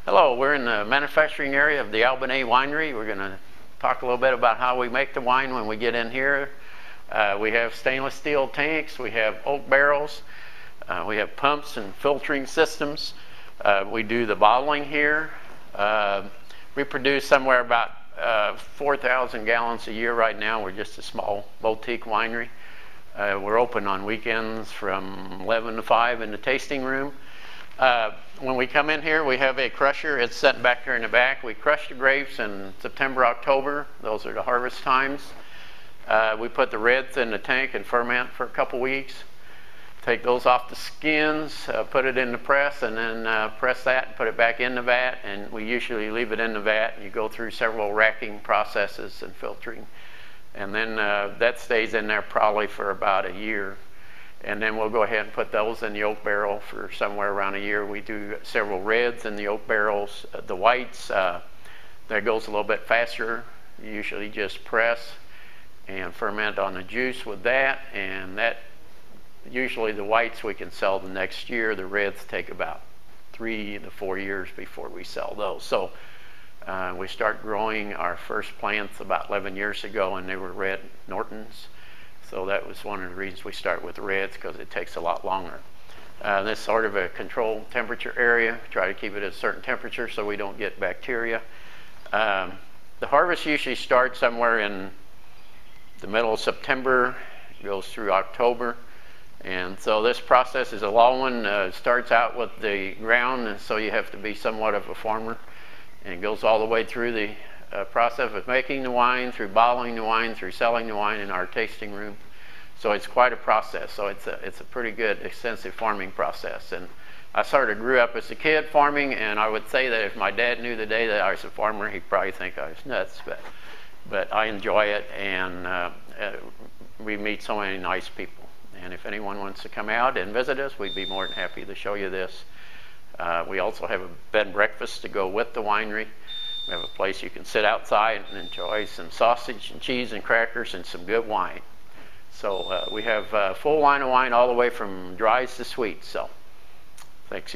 Hello, we're in the manufacturing area of the Albonée Winery. We're going to talk a little bit about how we make the wine when we get in here. We have stainless steel tanks, we have oak barrels, we have pumps and filtering systems. We do the bottling here. We produce somewhere about 4,000 gallons a year right now. We're just a small boutique winery. We're open on weekends from 11 to 5 in the tasting room. When we come in here, we have a crusher. It's set back here in the back. We crush the grapes in September, October. Those are the harvest times. We put the reds in the tank and ferment for a couple weeks. Take those off the skins, put it in the press, and then press that and put it back in the vat. And we usually leave it in the vat, and you go through several racking processes and filtering. And then that stays in there probably for about a year. And then we'll go ahead and put those in the oak barrel for somewhere around a year. We do several reds in the oak barrels. The whites, that goes a little bit faster. You usually just press and ferment on the juice with that. And that usually the whites we can sell the next year. The reds take about 3 to 4 years before we sell those. So we start growing our first plants about 11 years ago, and they were red Nortons. So that was one of the reasons we start with reds, because it takes a lot longer. This is sort of a controlled temperature area. Try to keep it at a certain temperature so we don't get bacteria. The harvest usually starts somewhere in the middle of September, goes through October. And so this process is a long one. It starts out with the ground, and so you have to be somewhat of a farmer. And it goes all the way through the process of making the wine, through bottling the wine, through selling the wine in our tasting room. So it's quite a process. So it's a pretty good, extensive farming process. And I sort of grew up as a kid farming, and I would say that if my dad knew the day that I was a farmer, he'd probably think I was nuts. But I enjoy it, and we meet so many nice people. And if anyone wants to come out and visit us, we'd be more than happy to show you this. We also have a bed and breakfast to go with the winery. We have a place you can sit outside and enjoy some sausage and cheese and crackers and some good wine. So we have a full line of wine all the way from dries to sweets. So thanks.